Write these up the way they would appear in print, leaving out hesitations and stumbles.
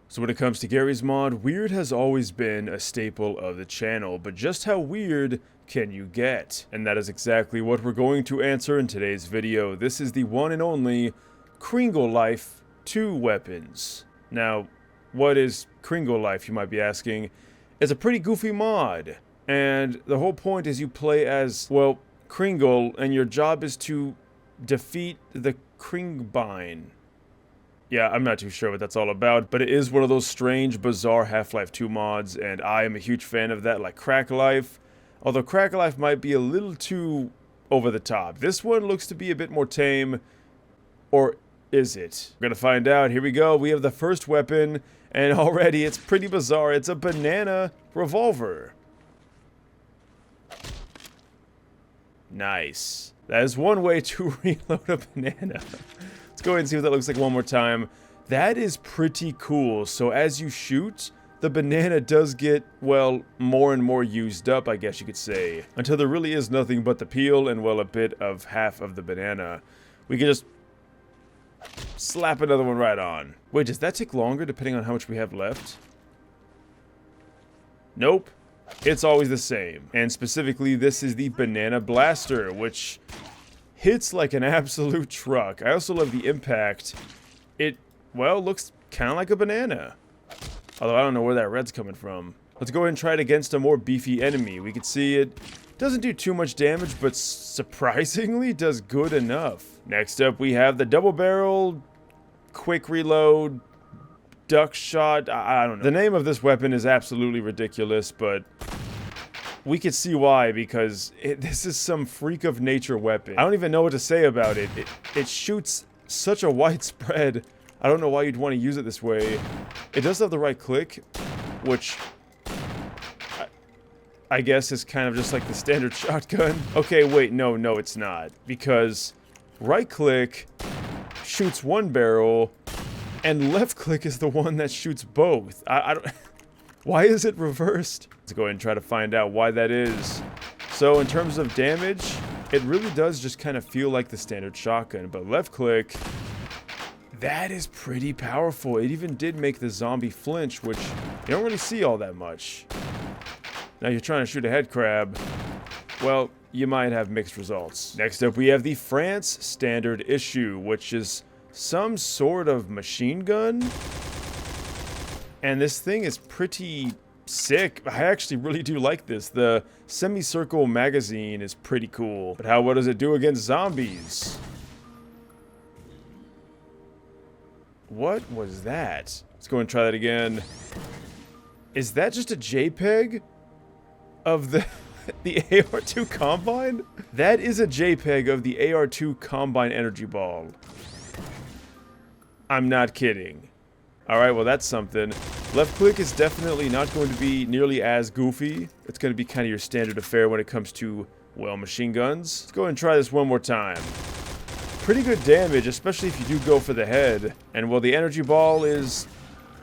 So when it comes to Garry's mod, weird has always been a staple of the channel, but just how weird can you get? And that is exactly what we're going to answer in today's video. This is the one and only Kringle-Life 2 weapons. Now, what is Kringle-Life, you might be asking? It's a pretty goofy mod, and the whole point is you play as, well, Kringle, and your job is to defeat the Kringbine. Yeah, I'm not too sure what that's all about, but it is one of those strange, bizarre Half-Life 2 mods, and I am a huge fan of that, like Crack-Life. Although Crack-Life might be a little too over the top. This one looks to be a bit more tame, or is it? We're gonna find out. Here we go. We have the first weapon, and already it's pretty bizarre. It's a banana revolver. Nice. That is one way to reload a banana. Let's go ahead and see what that looks like one more time. That is pretty cool. So as you shoot, the banana does get, well, more and more used up, I guess you could say. Until there really is nothing but the peel and, well, a bit of half of the banana. We can just slap another one right on. Wait, does that take longer depending on how much we have left? Nope. It's always the same. And specifically, this is the Banana Blaster, which hits like an absolute truck. I also love the impact. It, well, looks kind of like a banana. Although I don't know where that red's coming from. Let's go ahead and try it against a more beefy enemy. We can see it doesn't do too much damage, but surprisingly does good enough. Next up, we have the double barrel, quick reload, duck shot. I don't know. The name of this weapon is absolutely ridiculous, but we can see why, because this is some freak of nature weapon. I don't even know what to say about it. It shoots such a wide spread. I don't know why you'd want to use it this way. It does have the right click, which I guess is kind of just like the standard shotgun. Okay, wait, no, it's not. Because right click shoots one barrel, and left click is the one that shoots both. I don't... Why is it reversed? Let's go ahead and try to find out why that is. So in terms of damage, it really does just kind of feel like the standard shotgun, but left click, that is pretty powerful. It even did make the zombie flinch, which you don't really see all that much. Now you're trying to shoot a head crab, well, you might have mixed results. Next up, we have the France standard issue, which is some sort of machine gun. And this thing is pretty sick. I actually really do like this. The semicircle magazine is pretty cool. But what does it do against zombies? What was that? Let's go and try that again. Is that just a JPEG of the AR2 Combine? That is a JPEG of the AR2 Combine energy ball. I'm not kidding. Alright, well that's something. Left click is definitely not going to be nearly as goofy. It's going to be kind of your standard affair when it comes to, well, machine guns. Let's go ahead and try this one more time. Pretty good damage, especially if you do go for the head. And, well, the energy ball is,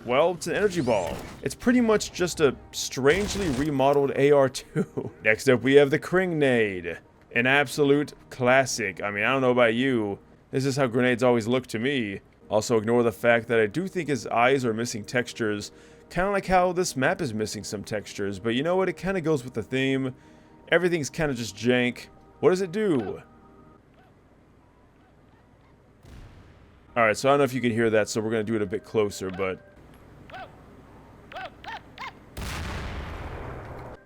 well, it's an energy ball. It's pretty much just a strangely remodeled AR2. Next up, we have the Kringnade. An absolute classic. I mean, I don't know about you. This is how grenades always look to me. Also, ignore the fact that I do think his eyes are missing textures. Kind of like how this map is missing some textures. But you know what? It kind of goes with the theme. Everything's kind of just jank. What does it do? Alright, so I don't know if you can hear that, so we're going to do it a bit closer, but...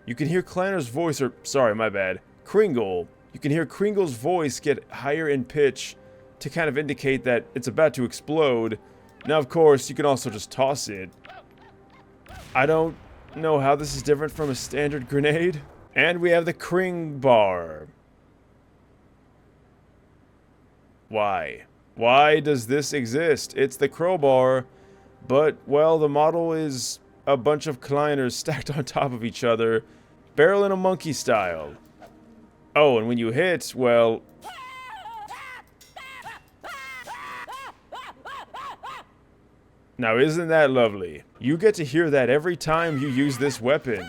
You can hear Clanner's voice, or... Sorry, my bad. Kringle. You can hear Kringle's voice get higher in pitch to kind of indicate that it's about to explode. Now, of course, you can also just toss it. I don't know how this is different from a standard grenade. And we have the Kring bar. Why? Why does this exist? It's the crowbar, but, well, the model is a bunch of Kleiners stacked on top of each other, barrel in a monkey style. Oh, and when you hit, well... Now, isn't that lovely? You get to hear that every time you use this weapon.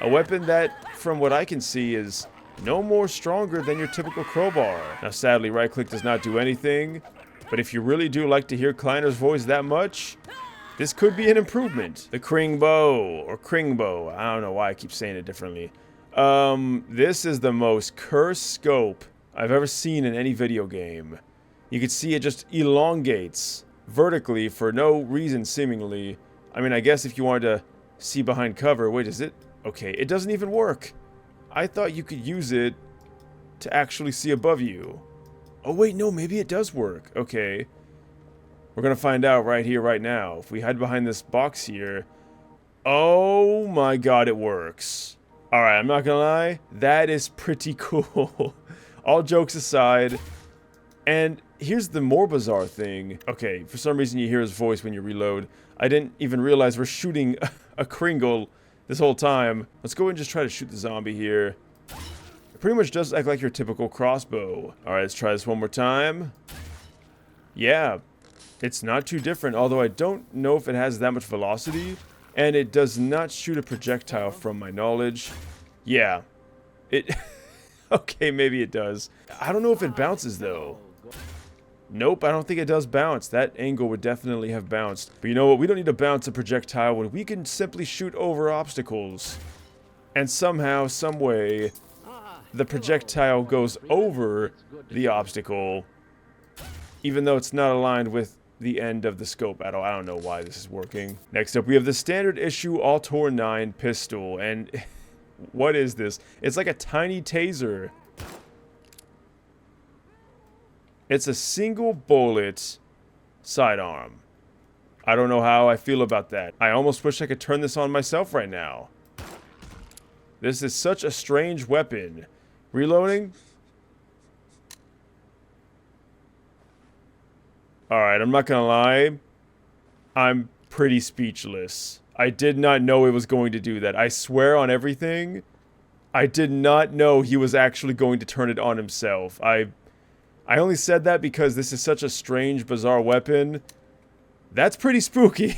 A weapon that, from what I can see, is no more stronger than your typical crowbar. Now, sadly, right-click does not do anything, but if you really do like to hear Kleiner's voice that much, This could be an improvement. The Kringbow, or Kringbow. I don't know why I keep saying it differently. This is the most cursed scope I've ever seen in any video game. You can see it just elongates vertically for no reason, seemingly. I mean, I guess if you wanted to see behind cover. Wait, is it? Okay, it doesn't even work. I thought you could use it to actually see above you. Oh, wait, no, maybe it does work. Okay. We're gonna find out right here, right now. If we hide behind this box here. Oh my god, it works. Alright, I'm not gonna lie. That is pretty cool. All jokes aside. And here's the more bizarre thing. Okay, for some reason you hear his voice when you reload. I didn't even realize we're shooting a Kringle this whole time. Let's go and just try to shoot the zombie here. It pretty much does act like your typical crossbow. Alright, let's try this one more time. Yeah, it's not too different, although I don't know if it has that much velocity. And it does not shoot a projectile from my knowledge. Yeah, it... Okay, maybe it does. I don't know if it bounces, though. Nope, I don't think it does bounce. That angle would definitely have bounced. But you know what? We don't need to bounce a projectile when we can simply shoot over obstacles. And somehow, some way, the projectile goes over the obstacle, even though it's not aligned with the end of the scope at all. I don't know why this is working. Next up, we have the standard issue Altor 9 pistol. And what is this? It's like a tiny taser. It's a single bullet sidearm. I don't know how I feel about that. I almost wish I could turn this on myself right now. This is such a strange weapon. Reloading. Alright, I'm not gonna lie. I'm pretty speechless. I did not know it was going to do that. I swear on everything, I did not know he was actually going to turn it on himself. I only said that because this is such a strange, bizarre weapon. That's pretty spooky.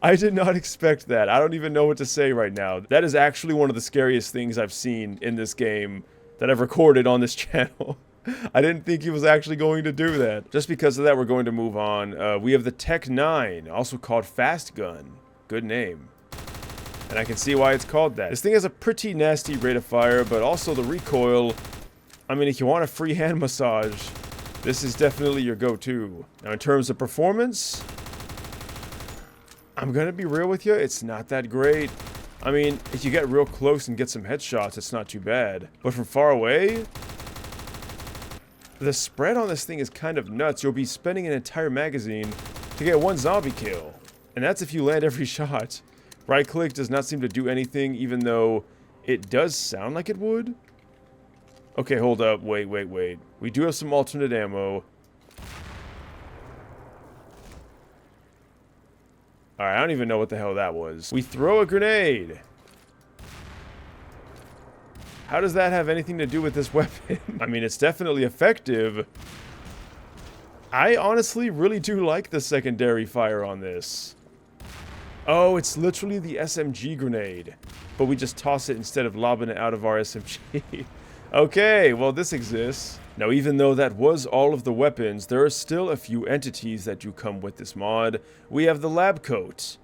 I did not expect that. I don't even know what to say right now. That is actually one of the scariest things I've seen in this game that I've recorded on this channel. I didn't think he was actually going to do that. Just because of that, we're going to move on. We have the Tech 9, also called Fast Gun. Good name. And I can see why it's called that. This thing has a pretty nasty rate of fire, but also the recoil. I mean, if you want a free hand massage, this is definitely your go-to. Now, in terms of performance, I'm gonna be real with you, it's not that great. I mean, if you get real close and get some headshots, it's not too bad. But from far away, the spread on this thing is kind of nuts. You'll be spending an entire magazine to get one zombie kill. And that's if you land every shot. Right click does not seem to do anything, even though it does sound like it would. Okay, hold up. Wait. We do have some alternate ammo. Alright, I don't even know what the hell that was. We throw a grenade. How does that have anything to do with this weapon? I mean, it's definitely effective. I honestly really do like the secondary fire on this. Oh, it's literally the SMG grenade. But we just toss it instead of lobbing it out of our SMG. Okay, well, this exists. Now, even though that was all of the weapons, there are still a few entities that do come with this mod. We have the lab coat,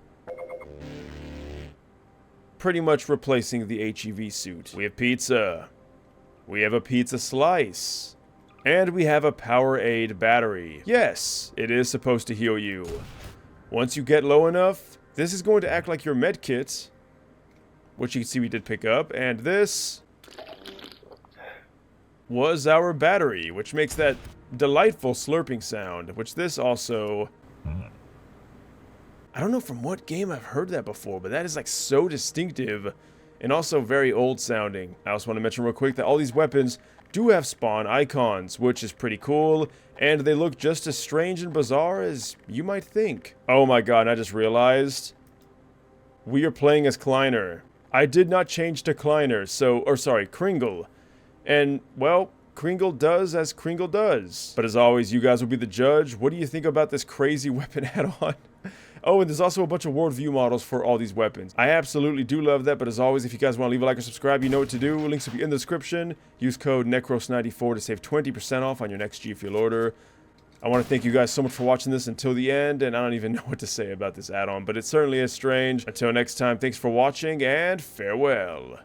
pretty much replacing the HEV suit. We have pizza. We have a pizza slice. And we have a Powerade battery. Yes, it is supposed to heal you. Once you get low enough, this is going to act like your med kit, which you can see we did pick up, and this was our battery, which makes that delightful slurping sound, which this also... I don't know from what game I've heard that before, but that is like so distinctive and also very old sounding. I also want to mention real quick that all these weapons do have spawn icons, which is pretty cool, and they look just as strange and bizarre as you might think. Oh my god, and I just realized we are playing as Kleiner. I did not change to Kleiner, Kringle. And, well, Kringle does as Kringle does. But as always, you guys will be the judge. What do you think about this crazy weapon add-on? Oh, and there's also a bunch of worldview models for all these weapons. I absolutely do love that, but as always, if you guys want to leave a like or subscribe, you know what to do. Links will be in the description. Use code NecrosVideos94 to save 20% off on your next G Fuel order. I want to thank you guys so much for watching this until the end, and I don't even know what to say about this add-on, but it certainly is strange. Until next time, thanks for watching, and farewell.